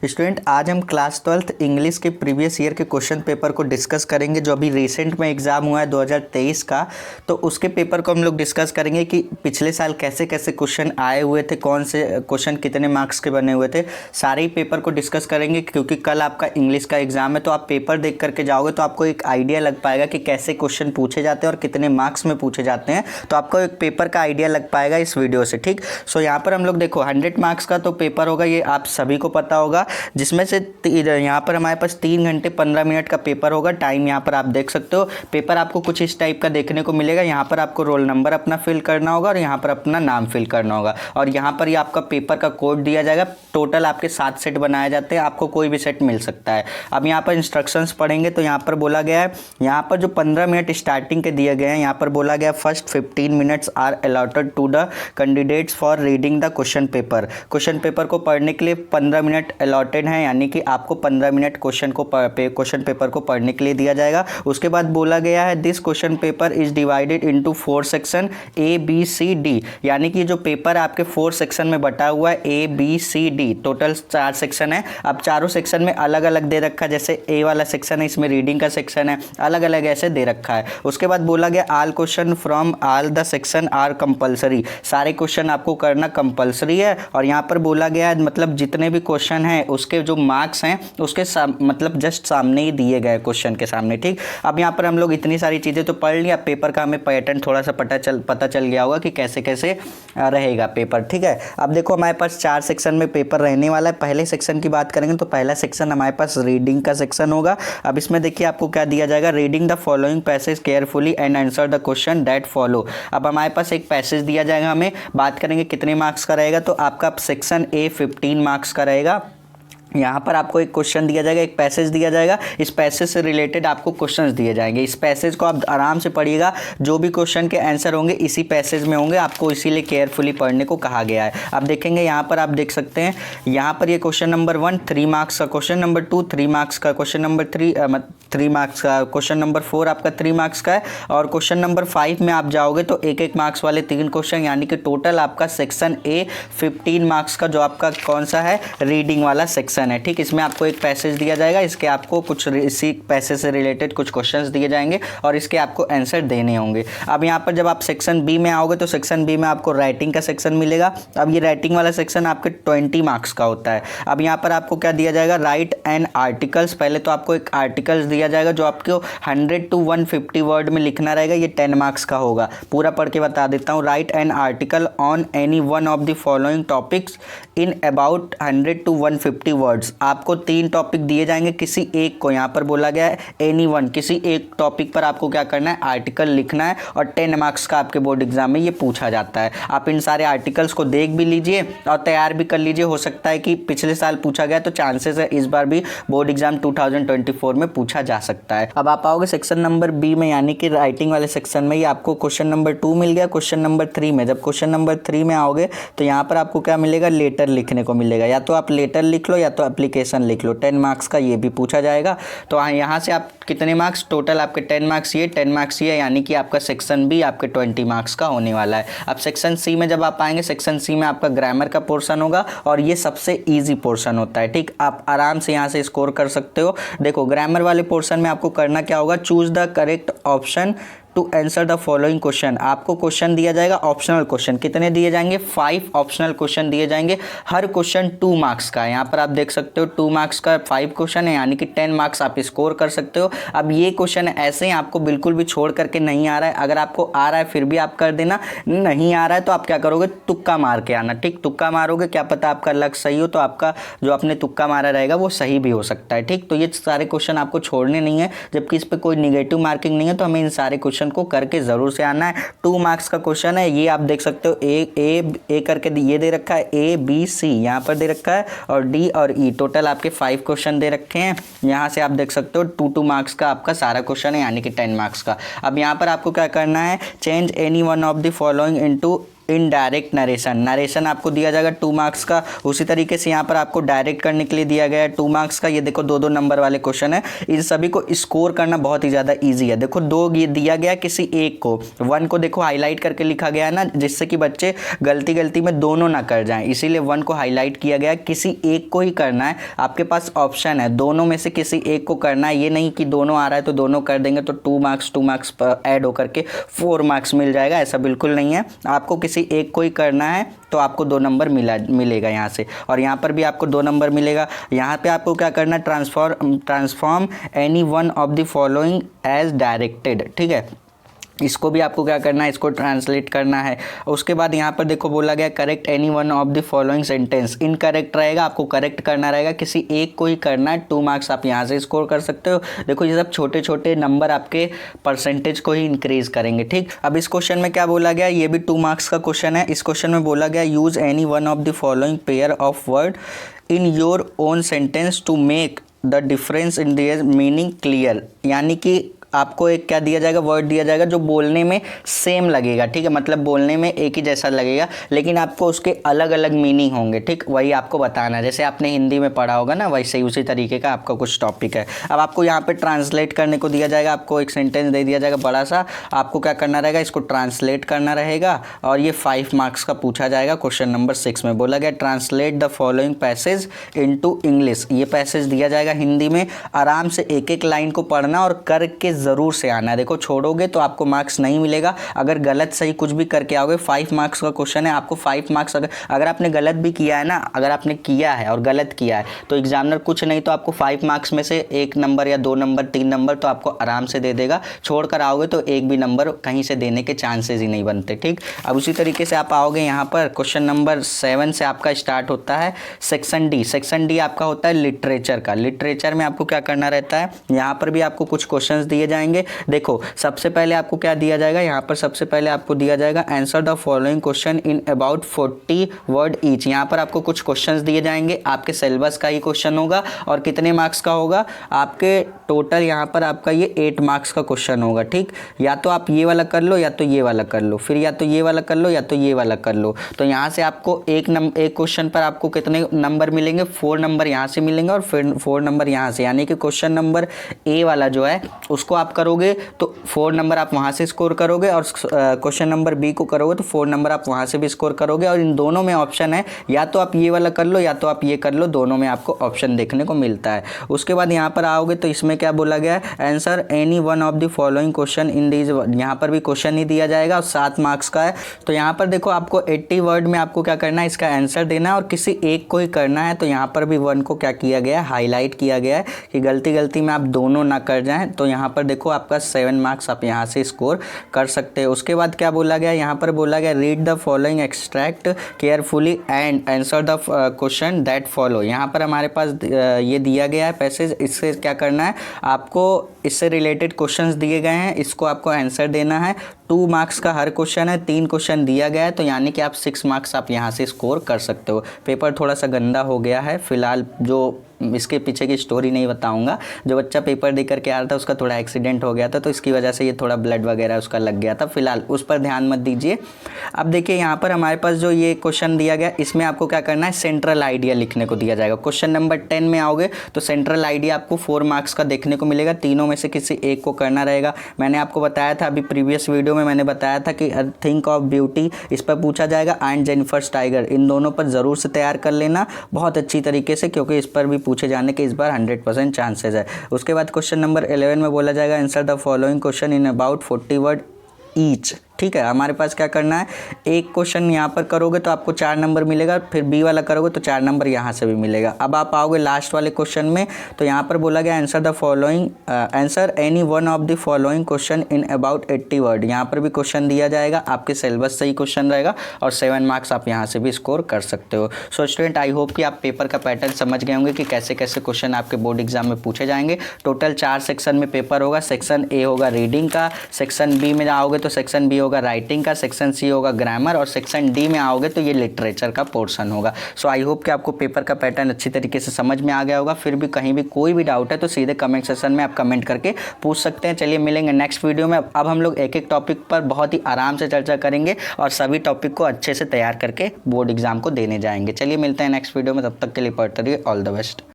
Student, आज हम class 12th English के प्रीवियस ईयर के क्वेश्चन पेपर को डिस्कस करेंगे जो अभी रिसेंट में एग्ज़ाम हुआ है 2023 का। तो उसके पेपर को हम लोग डिस्कस करेंगे कि पिछले साल कैसे कैसे क्वेश्चन आए हुए थे, कौन से क्वेश्चन कितने मार्क्स के बने हुए थे, सारे ही पेपर को डिस्कस करेंगे। क्योंकि कल आपका इंग्लिश का एग्ज़ाम है तो आप पेपर देख करके जाओगे तो आपको एक आइडिया लग पाएगा कि कैसे क्वेश्चन पूछे जाते हैं और कितने मार्क्स में पूछे जाते हैं। तो आपको एक पेपर का आइडिया लग पाएगा इस वीडियो से। ठीक, सो यहाँ पर हम लोग देखो 100 मार्क्स का तो पेपर होगा, ये आप सभी को पता होगा। जिसमें से यहाँ पर हमारे पास 3 घंटे 15 मिनट का पेपर होगा। टाइम यहाँ पर आप देख सकते हो। पेपर आपको कुछ इस टाइप का देखने को मिलेगा। यहाँ पर आपको रोल नंबर अपना फिल करना होगा और यहाँ पर अपना नाम फिल करना होगा और यहाँ पर ये आपका पेपर का कोड दिया जाएगा। टोटल आपके 7 सेट बनाए जाते हैं, आपको कोई भी सेट मिल सकता है। अब यहाँ पर इंस्ट्रक्शंस पढ़ेंगे तो यहाँ पर बोला गया है, यहाँ पर जो 15 मिनट स्टार्टिंग के दिए गए हैं, यहाँ पर बोला गया first 15 minutes are allotted to the candidates for reading the question paper. Question paper को पढ़ने के लिए 15 मिनट अलॉटेड हैं, यानी कि आपको 15 मिनट क्वेश्चन पेपर को पढ़ने के लिए दिया जाएगा। उसके बाद बोला गया है this question paper is divided into 4 section A B C D, यानी कि जो पेपर आपके 4 सेक्शन में बटा हुआ है A B C D, total 4 section है। अब चारों सेक्शन में अलग अलग दे रखा है, जैसे ए वाला सेक्शन है इसमें रीडिंग का सेक्शन है, अलग अलग ऐसे दे रखा है। उसके बाद बोला गया all question from all the section are compulsory, सारे क्वेश्चन आपको करना कंपलसरी है। और यहाँ पर बोला गया है मतलब जितने भी क्वेश्चन हैं उसके जो मार्क्स हैं उसके मतलब जस्ट सामने ही दिए गए क्वेश्चन के सामने। ठीक, अब यहाँ पर हम लोग इतनी सारी चीज़ें तो पढ़ लिया, पेपर का हमें पैटर्न थोड़ा सा पता चल गया होगा कि कैसे कैसे रहेगा पेपर। ठीक है, अब देखो हमारे पास 4 सेक्शन में पेपर रहने वाला है। पहले सेक्शन की बात करेंगे तो पहला सेक्शन हमारे पास रीडिंग का सेक्शन होगा। अब इसमें देखिए आपको क्या दिया जाएगा, reading the following passage carefully and answer the question that follow. अब हमारे पास एक पैसेज दिया जाएगा, हमें बात करेंगे कितने मार्क्स का रहेगा। तो आपका सेक्शन ए 15 मार्क्स का रहेगा। यहाँ पर आपको एक क्वेश्चन दिया जाएगा, एक पैसेज दिया जाएगा, इस पैसेज से रिलेटेड आपको क्वेश्चंस दिए जाएंगे। इस पैसेज को आप आराम से पढ़िएगा, जो भी क्वेश्चन के आंसर होंगे इसी पैसेज में होंगे, आपको इसीलिए केयरफुली पढ़ने को कहा गया है। अब देखेंगे यहाँ पर आप देख सकते हैं, यहाँ पर ये क्वेश्चन नंबर 1 3 मार्क्स का, क्वेश्चन नंबर 2 3 मार्क्स का, क्वेश्चन नंबर 3 मार्क्स का, क्वेश्चन नंबर 4 आपका 3 मार्क्स का है और क्वेश्चन नंबर 5 में आप जाओगे तो 1-1 मार्क्स वाले 3 क्वेश्चन, यानी कि टोटल आपका सेक्शन ए 15 मार्क्स का जो आपका कौन सा है, रीडिंग वाला सेक्शन है। ठीक, इसमें आपको एक पैसेज दिया जाएगा, इसके आपको कुछ इसी पैसेज से रिलेटेड कुछ क्वेश्चंस दिए जाएंगे और इसके आपको आंसर देने होंगे। अब यहाँ पर जब आप सेक्शन बी में आओगे तो सेक्शन बी में आपको राइटिंग का सेक्शन मिलेगा। अब ये राइटिंग वाला सेक्शन आपके 20 मार्क्स का होता है। अब यहाँ पर आपको क्या दिया जाएगा, राइट एंड आर्टिकल्स। पहले तो आपको एक आर्टिकल्स दिया जाएगा जो आपको 100 to 150 वर्ड में लिखना रहेगा, ये 10 मार्क्स का होगा। पूरा पढ़ के बता देता हूँ, right an article on any one of the following topics in about 100 to 150 words. आपको 3 टॉपिक दिए जाएंगे, किसी एक को, यहाँ पर बोला गया है एनी वन, किसी एक टॉपिक पर आपको क्या करना है, आर्टिकल लिखना है और 10 मार्क्स का आपके बोर्ड एग्जाम में ये पूछा जाता है। आप इन सारे आर्टिकल्स को देख भी लीजिए और तैयार भी कर लीजिए, हो सकता है कि पिछले साल पूछा गया तो चांसेस है इस बार भी बोर्ड एग्जाम 2024 में पूछा जा सकता है। अब आप आओगे सेक्शन नंबर बी में, यानी कि राइटिंग वाले सेक्शन में, ये आपको क्वेश्चन नंबर 2 मिल गया। क्वेश्चन नंबर 3 में, जब क्वेश्चन नंबर 3 में आओगे तो यहाँ पर आपको क्या मिलेगा, लेटर लिखने को मिलेगा। या तो आप लेटर लिख लो या तो एप्लीकेशन लिख लो, 10 मार्क्स का ये भी पूछा जाएगा। तो यहाँ से आप कितने मार्क्स, टोटल आपके 10 मार्क्स ये 10 मार्क्स ये, यानी कि आपका सेक्शन बी आपके 20 मार्क्स का होने वाला है। अब सेक्शन सी में जब आप आएंगे, सेक्शन सी में आपका ग्रामर का पोर्शन होगा और ये सबसे ईजी पोर्शन होता है। ठीक, आप आराम से यहाँ से स्कोर कर सकते हो। देखो ग्रामर वाले पोर्शन में आपको करना क्या होगा, choose the correct option to answer the following question. आपको क्वेश्चन दिया जाएगा, ऑप्शनल क्वेश्चन कितने दिए जाएंगे, 5 ऑप्शनल क्वेश्चन दिए जाएंगे। हर क्वेश्चन 2 मार्क्स का है। यहाँ पर आप देख सकते हो 2 मार्क्स का 5 क्वेश्चन है, यानी कि 10 मार्क्स आप स्कोर कर सकते हो। अब ये क्वेश्चन ऐसे ही आपको बिल्कुल भी छोड़ करके नहीं आ रहा है, अगर आपको आ रहा है फिर भी आप कर देना, नहीं आ रहा है तो आप क्या करोगे, तुक्का मार के आना। ठीक, तुक्का मारोगे, क्या पता आपका लक सही हो तो आपका जो आपने तुक्का मारा रहेगा वो सही भी हो सकता है। ठीक, तो ये सारे क्वेश्चन आपको छोड़ने नहीं है, जबकि इस पर कोई निगेटिव मार्किंग नहीं है, तो हमें इन सारे क्वेश्चन को करके जरूर से आना है। 2 मार्क्स का क्वेश्चन है, ये आप देख सकते हो, ए करके ये दे रखा है, ए बी सी यहाँ पर दे रखा है और डी और ई, टोटल आपके 5 क्वेश्चन दे रखे हैं। यहाँ से आप देख सकते हो 2 मार्क्स का आपका सारा क्वेश्चन है, यानी कि 10 मार्क्स का। अब यहाँ पर आपको क्या करना है, change any one of the following into indirect narration, narration आपको दिया जाएगा 2 मार्क्स का। उसी तरीके से यहाँ पर आपको डायरेक्ट करने के लिए दिया गया है 2 मार्क्स का। ये देखो 2-2 नंबर वाले क्वेश्चन है, इन सभी को स्कोर करना बहुत ही ज़्यादा इजी है। देखो 2 ये दिया गया किसी एक को, 1 को देखो हाईलाइट करके लिखा गया है ना, जिससे कि बच्चे गलती में दोनों ना कर जाएं, इसीलिए 1 को हाईलाइट किया गया है। किसी एक को ही करना है, आपके पास ऑप्शन है दोनों में से किसी एक को करना है, ये नहीं कि दोनों आ रहा है तो दोनों कर देंगे तो 2 मार्क्स ऐड होकर के 4 मार्क्स मिल जाएगा, ऐसा बिल्कुल नहीं है। आपको किसी एक को ही करना है तो आपको 2 नंबर मिलेगा यहाँ से, और यहाँ पर भी आपको 2 नंबर मिलेगा। यहाँ पे आपको क्या करना है, transform any one of the following as directed, ठीक है, इसको भी आपको क्या करना है, इसको ट्रांसलेट करना है। उसके बाद यहाँ पर देखो बोला गया correct any one of the following sentence, incorrect रहेगा, आपको करेक्ट करना रहेगा, किसी एक को ही करना है, 2 मार्क्स आप यहाँ से स्कोर कर सकते हो। देखो ये सब छोटे छोटे नंबर आपके परसेंटेज को ही इंक्रीज करेंगे, ठीक। अब इस क्वेश्चन में क्या बोला गया, ये भी 2 मार्क्स का क्वेश्चन है। इस क्वेश्चन में बोला गया use any one of the following pair of word in your own sentence to make the difference in their meaning clear, यानी कि आपको एक क्या दिया जाएगा, वर्ड दिया जाएगा जो बोलने में सेम लगेगा, ठीक है, मतलब बोलने में एक ही जैसा लगेगा, लेकिन आपको उसके अलग अलग मीनिंग होंगे, ठीक, वही आपको बताना है। जैसे आपने हिंदी में पढ़ा होगा ना, वैसे ही उसी तरीके का आपका कुछ टॉपिक है। अब आपको यहाँ पे ट्रांसलेट करने को दिया जाएगा, आपको एक सेंटेंस दे दिया जाएगा बड़ा सा, आपको क्या करना रहेगा, इसको ट्रांसलेट करना रहेगा, और ये 5 मार्क्स का पूछा जाएगा। क्वेश्चन नंबर 6 में बोला गया translate the following passage into English, ये पैसेज दिया जाएगा हिंदी में, आराम से एक एक लाइन को पढ़ना और करके ज़रूर से आना है। देखो छोड़ोगे तो आपको मार्क्स नहीं मिलेगा, अगर गलत सही कुछ भी करके आओगे, 5 मार्क्स का क्वेश्चन है, आपको 5 मार्क्स अगर आपने गलत भी किया है ना, अगर आपने किया है और गलत किया है तो एग्जामिनर कुछ नहीं तो आपको 5 मार्क्स में से 1 नंबर या 2 नंबर 3 नंबर तो आपको आराम से दे देगा। छोड़ कर आओगे तो एक भी नंबर कहीं से देने के चांसेस ही नहीं बनते, ठीक। अब उसी तरीके से आप आओगे यहाँ पर क्वेश्चन नंबर 7 से आपका स्टार्ट होता है सेक्शन डी। सेक्शन डी आपका होता है लिटरेचर का। लिटरेचर में आपको क्या करना रहता है, यहाँ पर भी आपको कुछ क्वेश्चंस दिए जाएंगे। देखो सबसे पहले आपको क्या दिया जाएगा, यहाँ पर सबसे पहले आपको दिया जाएगा answer the following question in about 40 word each. यहाँ पर आपको कुछ क्वेश्चंस दिए जाएंगे, आपके सिलेबस का ही क्वेश्चन होगा और कितने मार्क्स का होगा, आपके टोटल यहाँ पर आपका ये 8 मार्क्स का क्वेश्चन होगा, ठीक। या तो आप ये वाला कर लो या तो ये वाला कर लो, फिर या तो ये वाला कर लो या तो ये वाला कर लो। तो यहाँ से आपको एक क्वेश्चन पर आपको कितने नंबर मिलेंगे, 4 नंबर यहाँ से मिलेंगे और फिर 4 नंबर यहाँ से, यानी कि क्वेश्चन नंबर ए वाला जो है उसको आप करोगे तो 4 नंबर आप वहाँ से स्कोर करोगे, और क्वेश्चन नंबर बी को करोगे तो 4 नंबर आप वहाँ से भी स्कोर करोगे। और इन दोनों में ऑप्शन है, या तो आप ये वाला कर लो या तो आप ये कर लो, दोनों में आपको ऑप्शन देखने को मिलता है। उसके बाद यहाँ पर आओगे तो इसमें क्या बोला गया है, answer any one of the following question in these, यहाँ पर भी क्वेश्चन ही दिया जाएगा और 7 मार्क्स का है। तो यहाँ पर देखो आपको 80 वर्ड में आपको क्या करना है, इसका आंसर देना है और किसी एक को ही करना है। तो यहाँ पर भी 1 को क्या किया गया है, हाईलाइट किया गया है कि गलती में आप दोनों ना कर जाएं। तो यहाँ पर देखो आपका 7 मार्क्स आप यहाँ से स्कोर कर सकते हो। उसके बाद क्या बोला गया, यहाँ पर बोला गया read the following extract carefully and answer the question that follow. यहाँ पर हमारे पास ये दिया गया है पैसेज, इससे क्या करना है, आपको इससे रिलेटेड क्वेश्चंस दिए गए हैं, इसको आपको आंसर देना है। 2 मार्क्स का हर क्वेश्चन है, 3 क्वेश्चन दिया गया है, तो यानी कि आप 6 मार्क्स आप यहाँ से स्कोर कर सकते हो। पेपर थोड़ा सा गंदा हो गया है फिलहाल, जो इसके पीछे की स्टोरी नहीं बताऊंगा। जो बच्चा पेपर दे करके आ रहा था उसका थोड़ा एक्सीडेंट हो गया था, तो इसकी वजह से ये थोड़ा ब्लड वगैरह उसका लग गया था, फिलहाल उस पर ध्यान मत दीजिए। अब देखिए यहाँ पर हमारे पास जो ये क्वेश्चन दिया गया, इसमें आपको क्या करना है, सेंट्रल आइडिया लिखने को दिया जाएगा। क्वेश्चन नंबर 10 में आओगे तो सेंट्रल आइडिया आपको 4 मार्क्स का देखने को मिलेगा, तीनों में से किसी एक को करना रहेगा। मैंने आपको बताया था अभी प्रीवियस वीडियो में, मैंने बताया था कि थिंक ऑफ ब्यूटी, इस पर पूछा जाएगा, एंड जेनिफर्स टाइगर, इन दोनों पर ज़रूर से तैयार कर लेना बहुत अच्छी तरीके से, क्योंकि इस पर भी पूछे जाने के इस बार 100% चांसेस है। उसके बाद क्वेश्चन नंबर 11 में बोला जाएगा answer the following question in about 40 word each. ठीक है, हमारे पास क्या करना है, एक क्वेश्चन यहाँ पर करोगे तो आपको 4 नंबर मिलेगा, फिर बी वाला करोगे तो 4 नंबर यहाँ से भी मिलेगा। अब आप आओगे लास्ट वाले क्वेश्चन में, तो यहाँ पर बोला गया answer the following, answer any one of the following question in about 80 word. यहाँ पर भी क्वेश्चन दिया जाएगा, आपके सिलेबस से ही क्वेश्चन रहेगा और 7 मार्क्स आप यहाँ से भी स्कोर कर सकते हो। सो स्टूडेंट, आई होप कि आप पेपर का पैटर्न समझ गए होंगे कि कैसे कैसे क्वेश्चन आपके बोर्ड एग्जाम में पूछे जाएंगे। टोटल 4 सेक्शन में पेपर होगा। सेक्शन ए होगा रीडिंग का, सेक्शन बी में आओगे तो सेक्शन बी होगा राइटिंग का, सेक्शन सी होगा ग्रामर और सेक्शन डी में आओगे तो ये लिटरेचर का पोर्शन होगा। सो आई होप कि आपको पेपर का पैटर्न अच्छी तरीके से समझ में आ गया होगा। फिर भी कहीं भी कोई भी डाउट है तो सीधे कमेंट सेक्शन में आप कमेंट करके पूछ सकते हैं। चलिए मिलेंगे नेक्स्ट वीडियो में। अब हम लोग एक एक टॉपिक पर बहुत ही आराम से चर्चा करेंगे और सभी टॉपिक को अच्छे से तैयार करके बोर्ड एग्जाम को देने जाएंगे। चलिए मिलते हैं नेक्स्ट वीडियो में, तब तक के लिए पढ़ते रहिए। All the best.